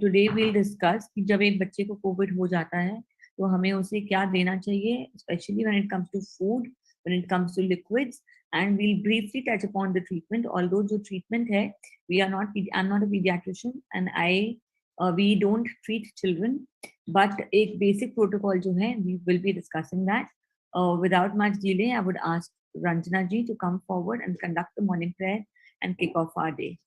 Today we'll discuss कि जब एक बच्चे को कोविड हो जाता है तो हमें उसे क्या देना चाहिए, especially when it comes to food, when it comes to liquids, and we'll briefly touch upon the treatment. Although जो treatment है, I'm not a pediatrician and we don't treat children, but एक basic protocol जो है, we will be discussing that. Without much delay, I would ask Ranjana ji to come forward and conduct the morning prayer and kick off our day.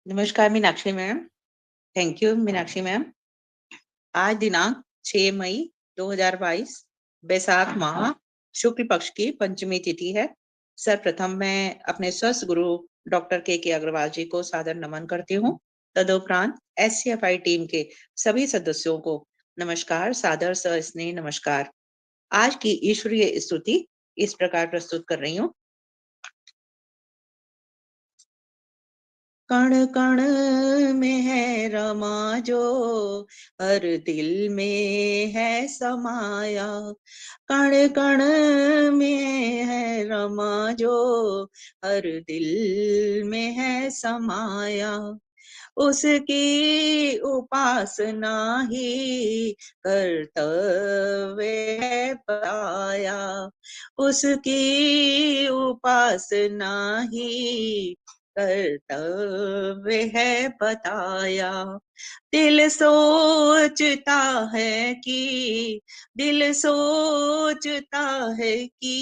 नमस्कार Meenakshi ma'am. Thank you Meenakshi ma'am. आज दिनांक 6 मई 2022 बैसाख माह शुक्ल पक्ष की पंचमी तिथि है। सर्वप्रथम मैं अपने स्वस्थ गुरु डॉक्टर के अग्रवाल जी को सादर नमन करती हूँ। तदुपरांत SCFI टीम के सभी सदस्यों को नमस्कार, सादर सस्नेह नमस्कार। आज की ईश्वरीय स्तुति इस प्रकार प्रस्तुत कर रही हूँ। कण कण में है रमा जो हर दिल में है समाया, कण कण में है रमा जो हर दिल में है समाया, उसकी उपासना ही कर्तव्य है पाया, उसकी उपासना ही कर्तव्य है बताया। दिल सोचता है कि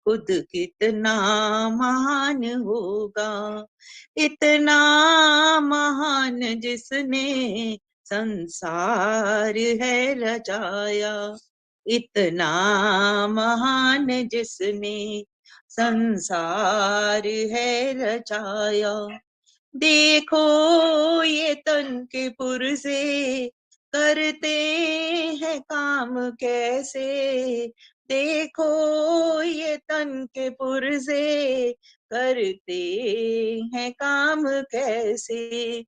खुद कितना महान होगा, इतना महान जिसने संसार है रचाया, इतना महान जिसने संसार है रचाया। देखो ये तन के पुरजे करते हैं काम कैसे, देखो ये तन के पुरजे करते हैं काम कैसे,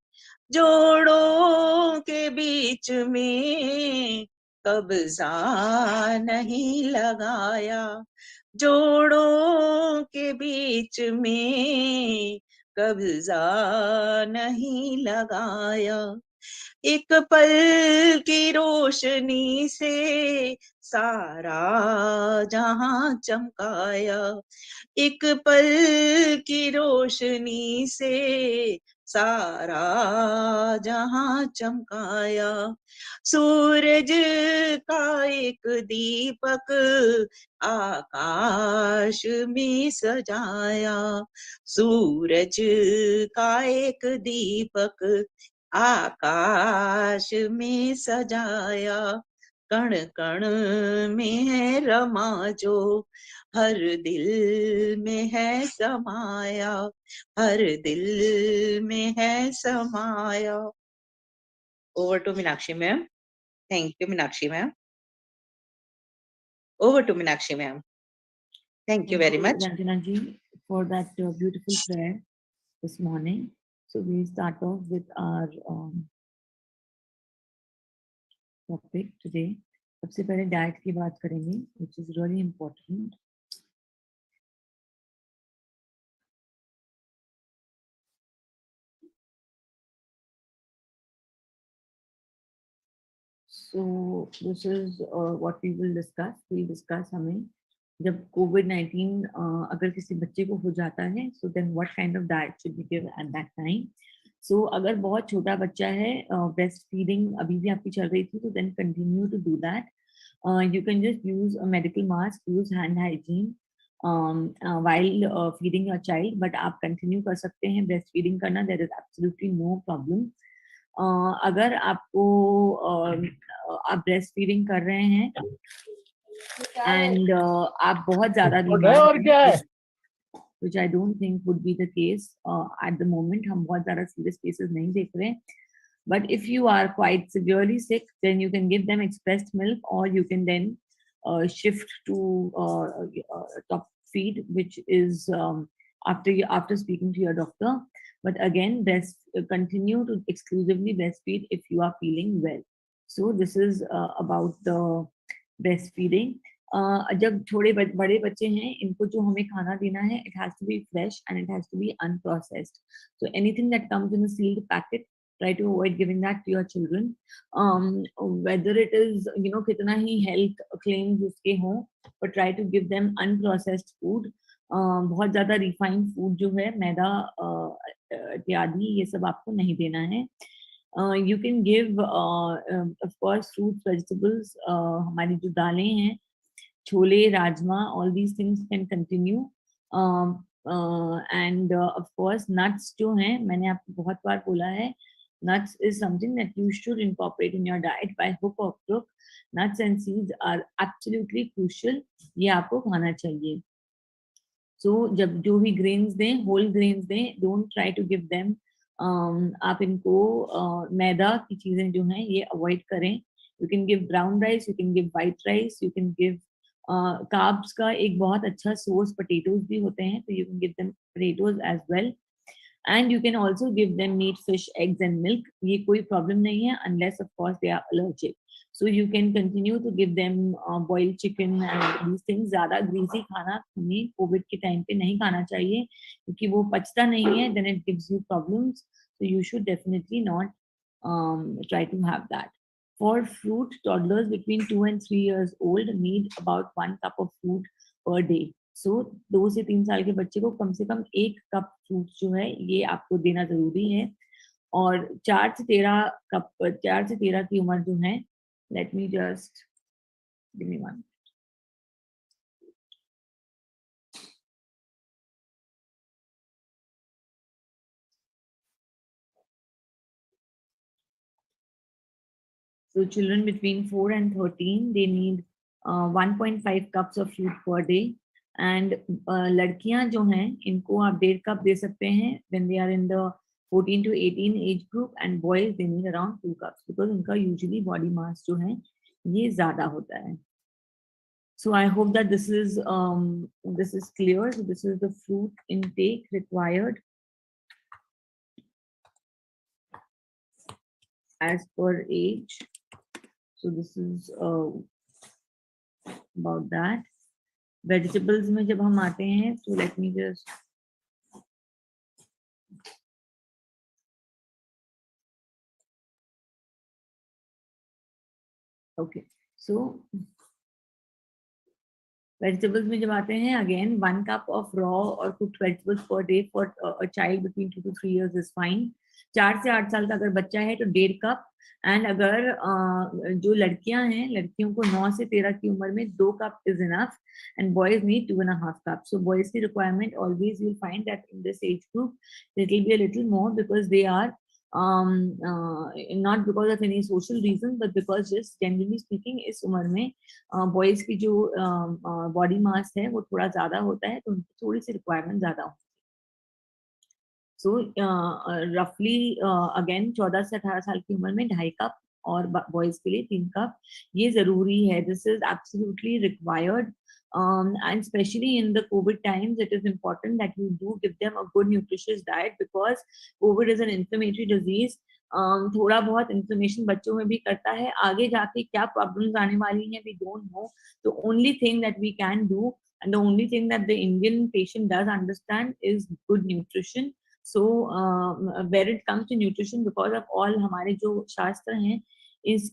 जोड़ों के बीच में कब्जा नहीं लगाया, जोड़ों के बीच में कब्जा नहीं लगाया। एक पल की रोशनी से सारा जहां चमकाया, एक पल की रोशनी से सारा जहां चमकाया। सूरज का एक दीपक आकाश में सजाया, सूरज का एक दीपक आकाश में सजाया, कण कण में है रमा जो हर दिल में है समाया, हर दिल में है समाया। Over to Meenakshi ma'am. Thank you Meenakshi ma'am. Over to Meenakshi ma'am. Thank you very much. Ranjana ji, for that beautiful prayer this morning. So we start off with our topic today. सबसे पहले diet की बात करेंगे, which is really important. So this is what we will discuss. We discuss हमें जब COVID-19 अगर किसी बच्चे को हो जाता है, so then what kind of diet should be given at that time. So अगर बहुत छोटा बच्चा है, breast feeding अभी भी आपकी चल रही थी, तो then continue to do that. You can just use a medical mask, use hand hygiene while feeding your child, but आप continue कर सकते हैं breastfeeding करना, there is absolutely no problem. अगर आपको आप ब्रेस्ट फीडिंग कर रहे हैं एंड आप बहुत ज्यादा बीमार, which I don't think would be the case at the moment. हम बहुत ज्यादा serious cases नहीं देख रहे हैं. But if you are quite severely sick, then you can give them expressed milk, or you can then shift to top feed, which is after speaking to your doctor. But again, continue to exclusively breastfeed if you are feeling well. So this is about the breastfeeding. जब बड़े बच्चे हैं, इनको जो हमें खाना देना है, it has to be fresh and it has to be unprocessed. So anything that comes in a sealed packet, try to avoid giving that to your children. Whether it is, कितना ही health claims उसके हों, but try to give them unprocessed food. बहुत ज्यादा refined food जो है, मैदा इत्यादि, ये सब आपको नहीं देना है. You can give, of course, fruits, vegetables. हमारी जो दालें हैं, chole, rajma, all these things can continue. And of course, nuts जो हैं, मैंने आपको बहुत बार बोला है, nuts is something that you should incorporate in your diet by hook or crook. Nuts and seeds are absolutely crucial. ये आपको खाना चाहिए. So जब जो भी grains दें, whole grains दें, don't try to give them. आप इनको मैदा की चीजें जो हैं ये avoid करें. You can give brown rice, you can give white rice, you can give carbs का एक बहुत अच्छा source potatoes भी होते हैं, तो you can give them potatoes as well. And you can also give them meat, fish, eggs and milk. ये कोई problem नहीं है unless of course they are allergic. So you can continue to give them boiled chicken and these things. ज़्यादा greasy खाना हमें COVID के time पे नहीं खाना चाहिए, क्योंकि वो पचता नहीं है, then it gives you problems. So you should definitely not try to have that. For fruit, toddlers between 2 and 3 years old need about 1 cup of fruit per day. So 2 से 3 साल के बच्चे को कम से कम 1 कप फ्रूट जो है ये आपको देना जरूरी है. और 4 से 13 की उम्र जो है, let me just give me one. So children between 4 and 13, they need 1.5 cups of fruit per day. And लड़कियां जो हैं, इनको आप 1.5 कप दे सकते हैं when they are in the 14 to 18 age group, and boys they need around 2 cups because उनका usually body mass जो है ये ज़्यादा होता है. So I hope that this is clear. So this is the fruit intake required as per age. So this is about that. Vegetables में जब हम आते हैं, so let me just okay. So vegetables में जब आते हैं, again 1 cup of raw or cooked vegetables per day for a child between 2 to 3 years is fine. 4 से 8 साल का अगर बच्चा है तो 1.5 कप. एंड अगर जो लड़कियां हैं, लड़कियों को 9 से 13 की उम्र में 2 cup is enough, and boys need 2.5 cups. So boys की requirement always you'll find that in this age group it will be a little more because they are not because of any social reason but because just generally speaking इस उम्र में boys की जो body mass है वो थोड़ा ज्यादा होता है, तो उनकी थोड़ी सी रिक्वायरमेंट ज्यादा होती है. सो रफली अगेन 14 से 18 साल की उम्र में 2.5 कप और बॉयज के लिए 3 कप ये जरूरी है. This is absolutely required. And especially in the COVID times, it is important that you do give them a good nutritious diet because COVID is an inflammatory disease. थोड़ा बहुत inflammation बच्चों में भी करता है, आगे जाके क्या प्रॉब्लम्स आने वाली हैं we don't know. The only thing that we can do and the only thing that the Indian patient does understand is good nutrition. So where it comes to nutrition, because of all हमारे जो शास्त्र हैं, is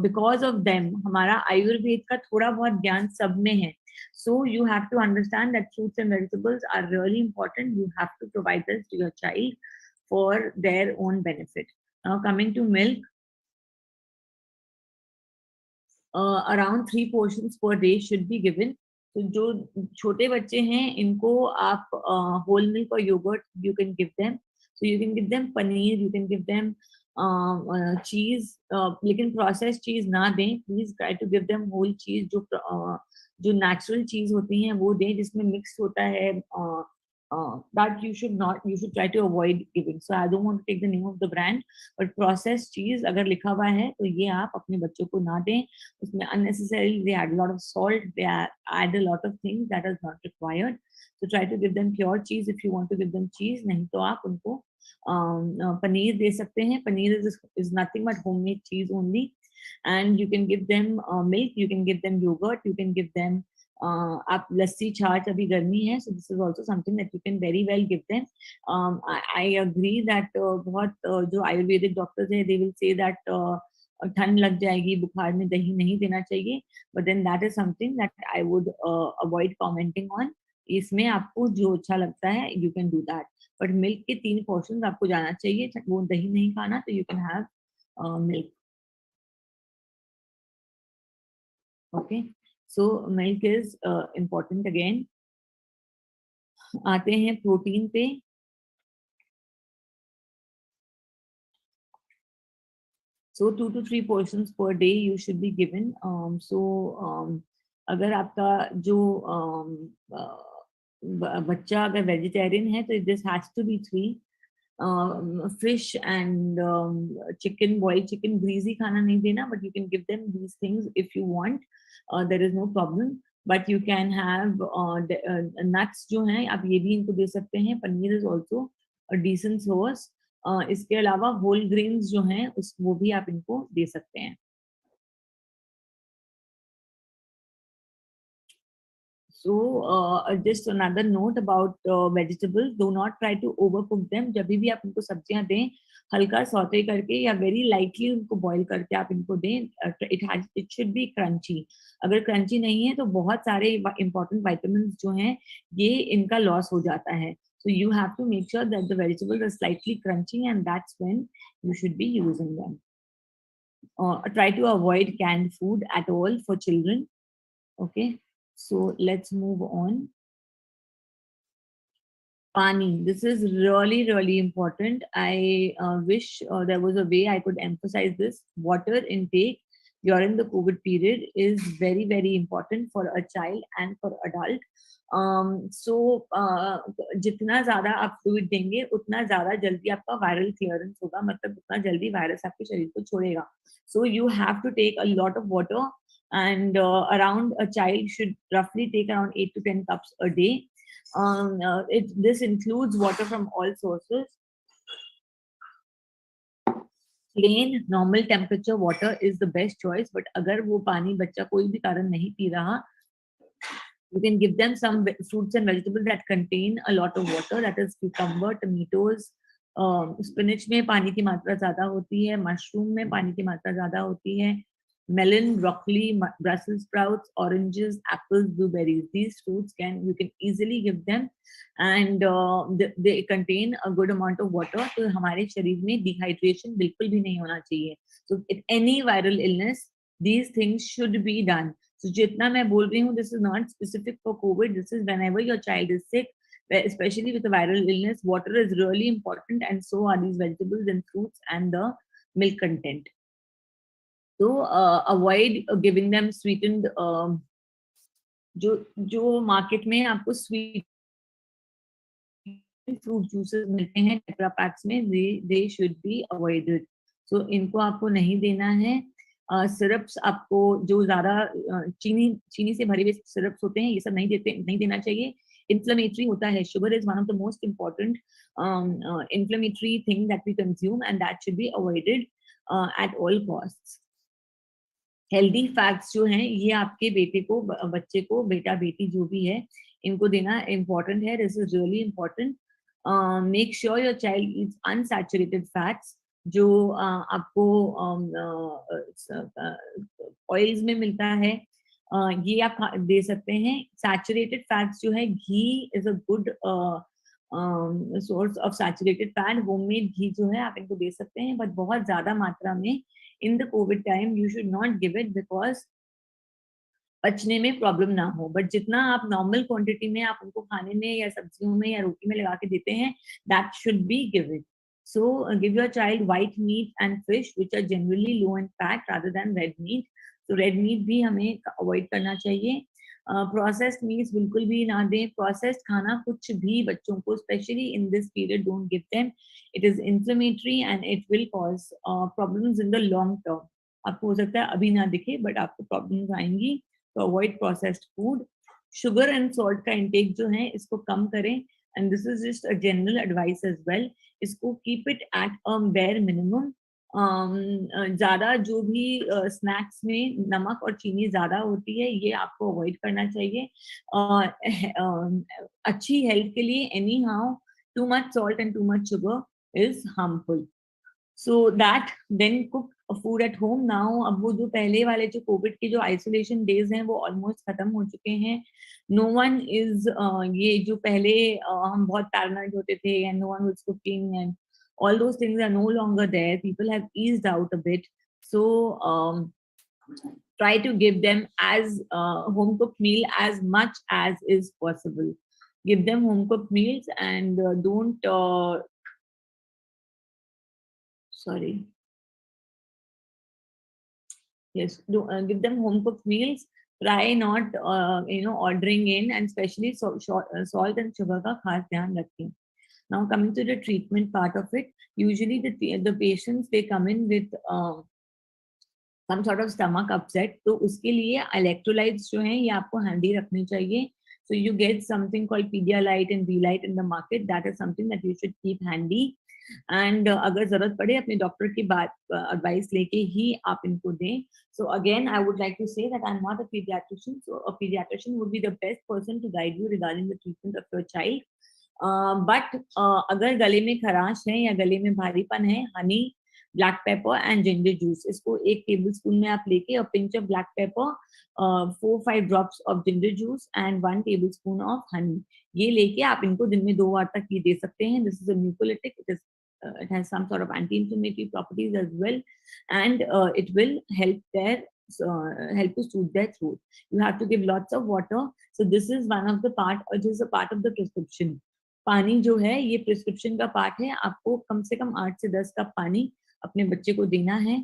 because of them हमारा आयुर्वेद का थोड़ा बहुत ज्ञान सब में है. So you have to understand that fruits and vegetables are really important. You have to provide this to your child for their own benefit. Now coming to milk, around 3 portions per day should be given. तो जो छोटे बच्चे हैं इनको आप whole milk or yogurt you can give them. So you can give them paneer, you can give them cheese. लेकिन processed cheese ना दें. Please try to give them whole cheese. जो natural cheese होती हैं वो दें, जिसमें mixed होता है. That you should try to avoid giving. So I don't want to take the name of the brand, but processed cheese अगर लिखा हुआ है तो ये आप अपने बच्चों को ना दें. उसमें unnecessarily they add a lot of salt, they add a lot of things that is not required. So try to give them pure cheese if you want to give them cheese. नहीं तो आप उनको पनीर दे सकते हैं. Paneer is nothing but homemade cheese only. and you can give them milk, you can give them yogurt, you can give them आप लस्सी छाछ अभी गर्मी है, so this is also something that you can very well give them. I agree that बहुत जो Ayurvedic doctors है they will say that ठंड लग जाएगी, बुखार में दही नहीं देना चाहिए, but then that is something that I would avoid commenting on. इसमें आपको जो अच्छा लगता है you can do that, but milk के 3 portions आपको जाना चाहिए, वो दही नहीं खाना तो you can have milk. Okay, so milk is important again. आते हैं प्रोटीन पे. So 2 to 3 portions per day you should be given. अगर आपका जो बच्चा अगर वेजिटेरियन है तो this has to be 3. Fish and chicken, boiled chicken, greasy खाना नहीं देना, but you can give them these things if you want. There is no problem. But you can have nuts जो हैं आप ये भी इनको दे सकते हैं. Paneer is also a decent source. इसके अलावा होल ग्रेन्स जो हैं उस वो भी आप इनको दे सकते हैं. So just another note about vegetables, do not try to overcook them. जब भी आप इनको सब्जियां दें हल्का सौते करके या very lightly उनको boil करके आप इनको दें. It should be crunchy. अगर crunchy नहीं है तो बहुत सारे important vitamins जो हैं ये इनका loss हो जाता है. So you have to make sure that the vegetables are slightly crunchy, and that's when you should be using them. Try to avoid canned food at all for children. Okay, so let's move on. Pani, this is really, really important. I wish there was a way I could emphasize this. Water intake during the COVID period is very, very important for a child and for adult. So जितना ज़्यादा आप fluid देंगे उतना ज़्यादा जल्दी आपका viral clearance होगा, मतलब उतना जल्दी वायरस आपके शरीर को छोड़ेगा. So you have to take a lot of water, and around a child should roughly take around 8 to 10 cups a day. This includes water from all sources. Plain normal temperature water is the best choice, but अगर वो पानी बच्चा कोई भी कारण नहीं P रहा, you can give them some fruits and vegetables that contain a lot of water, that is cucumber, tomatoes. Spinach में पानी की मात्रा ज्यादा होती है, मशरूम में पानी की मात्रा ज्यादा होती है, melon, broccoli, Brussels sprouts, oranges, apples, blueberries. These fruits you can easily give them, and they contain a good amount of water. तो हमारे शरीर में dehydration बिल्कुल भी नहीं होना चाहिए. So in any viral illness, these things should be done. So जितना मैं बोल रही हूँ, this is not specific for COVID. This is whenever your child is sick, especially with a viral illness, water is really important, and so are these vegetables and fruits and the milk content. So avoid giving them sweetened जो market में आपको sweet fruit juices मिलते हैं tetra PACS में, they should be avoided. So इनको आपको नहीं देना है. सिरप्स आपको जो ज्यादा चीनी से भरे हुए सिरप्स होते हैं ये सब नहीं देना चाहिए. Inflammatory होता है. Sugar is one of the most important inflammatory thing that we consume, and that should be avoided at all costs. Healthy fats जो हैं ये आपके बेटे को, बच्चे को, बेटा बेटी जो भी है इनको देना इम्पोर्टेंट है. This is really important. Make sure your child is unsaturated fats जो आपको ऑयल्स में मिलता है, ये आप दे सकते हैं. सैचुरेटेड फैट्स जो है, ghee is a good source of saturated fat. Homemade ghee जो है आप इनको दे सकते हैं, बट बहुत ज्यादा मात्रा में in the COVID time you should not give it, because पचने में प्रॉब्लम ना हो. बट जितना आप नॉर्मल क्वांटिटी में आप उनको खाने में या सब्जियों में या रोटी में लगा के देते हैं, that should be given. So give your child white meat and fish which are generally low in fat rather than red meat. So red meat भी हमें अवॉइड करना चाहिए. प्रोसेस्ड मीट्स बिल्कुल भी ना दें. प्रोसेस्ड खाना कुछ भी बच्चों को, specially in this period, don't give them. It is inflammatory and it will cause problems in the long term. आपको हो सकता है अभी ना दिखे, बट आपको प्रॉब्लम्स आएंगी. तो avoid processed food. Sugar and salt का इंटेक जो है इसको कम करें, and this is just a general advice as well. इसको keep it at a bare minimum. ज्यादा जो भी स्नैक्स में नमक और चीनी ज्यादा होती है ये आपको अवॉइड करना चाहिए। अच्छी हेल्थ के लिए anyhow too much salt and too much sugar is harmful. So that then cook food at home now. अब वो जो पहले वाले जो कोविड के जो आइसोलेशन डेज हैं वो ऑलमोस्ट खत्म हो चुके हैं। नो वन इज ये जो पहले हम बहुत पैरानॉइड होते थे and no one was cooking and all those things are no longer there. People have eased out a bit. So try to give them as home cooked meal as much as is possible. Give them home cooked meals and don't sorry. Yes, do, give them home cooked meals. Try not, ordering in, and especially salt and sugar का खास ध्यान रखें. Now coming to the treatment part of it, usually the patients they come in with some sort of stomach upset. तो उसके लिए electrolytes जो हैं ये आपको handy रखने चाहिए. So you get something called Pedialyte and Belite in the market. That is something that you should keep handy. And अगर जरूरत पड़े अपने डॉक्टर की बात एडवाइस लेके ही आप इनको दें. So again I would like to say that I am not a paediatrician, so a paediatrician would be the best person to guide you regarding the treatment of your child. But अगर गले में खराश है या गले में भारीपन है, Honey, black paper and ginger juice, इसको 1 टेबल स्पून में आप लेके और pinch of black pepper, 4-5 drops of ginger juice and 1 table spoon of honey, ये लेके आप इनको दिन में 2 बार तक ये दे सकते हैं. This is a mucolytic. It has some sort of anti-inflammatory properties as well, and it will help to soothe their throat. You have to give lots of water. So this is one of the part, or this is a part of the prescription. पानी जो है ये prescription का part है. आपको कम से कम 8 से 10 cup पानी अपने बच्चे को देना है.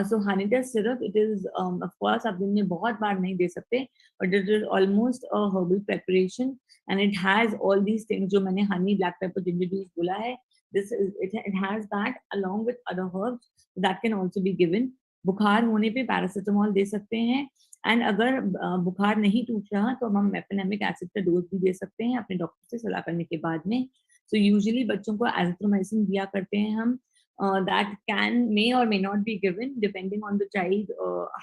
So Honitus syrup, it is of course आप दिन में बहुत बार नहीं दे सकते, but it is almost a herbal preparation and it has all these things जो मैंने honey, black pepper, ginger juice बोला है. This is it has that along with other herbs that can also be given. बुखार होने पे paracetamol दे सकते हैं, and अगर बुखार नहीं टूट रहा तो हम मेफेनेमिक एसिड का डोज भी दे सकते हैं अपने डॉक्टर से सलाह करने के बाद में. सो यूजुअली बच्चों को एजिथ्रोमाइसिन दिया करते हैं हम. That may or may not be given depending on the child,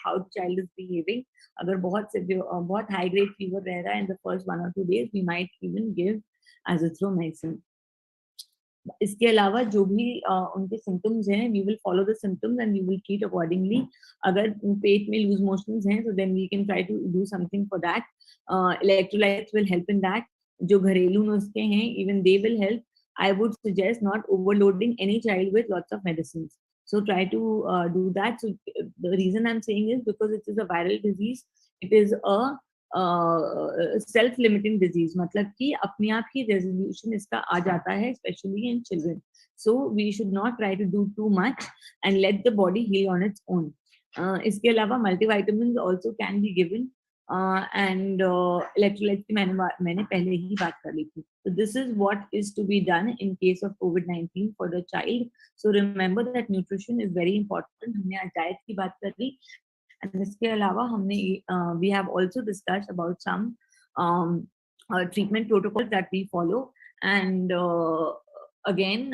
how the child is behaving. अगर बहुत high grade fever रह रहा है in the first 1 or 2 days, we might even give azithromycin. इसके अलावा जो भी उनके सिम्टम्स हैं, we will follow the symptoms and we will treat accordingly. अगर पेट में लूज मोशंस हैं, so then we can try to do something for that. Electrolytes will help in that. जो घरेलू नुस्खे हैं, even they will help. I would suggest not overloading any child with lots of medicines. So try to do that. So the reason I'm saying is because it is a viral disease. It is a self limiting disease, मतलब कि अपने आप ही resolution इसका आ जाता है, specially in children. So we should not try to do too much and let the body heal on its own. इसके अलावा multivitamin also can be given and electrolytes की मैंने पहले ही बात कर ली थी. So this is what is to be done in case of COVID-19 for the child. So remember that nutrition is very important. हमने आज डाइट की बात कर ली. And इसके अलावा हमने we have also discussed about some treatment protocols that we follow. And again,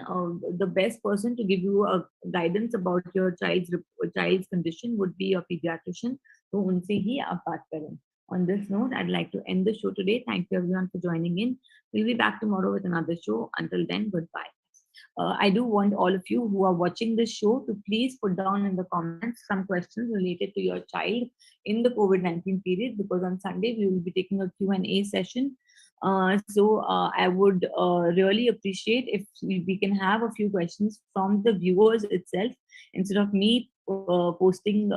the best person to give you a guidance about your child's condition would be your pediatrician. तो उनसे ही आप बात करें. On this note, I'd like to end the show today. Thank you everyone for joining in. We'll be back tomorrow with another show. Until then, goodbye. I do want all of you who are watching this show to please put down in the comments some questions related to your child in the COVID-19 period, because on Sunday we will be taking a Q&A session. So I would really appreciate if we can have a few questions from the viewers itself instead of me posting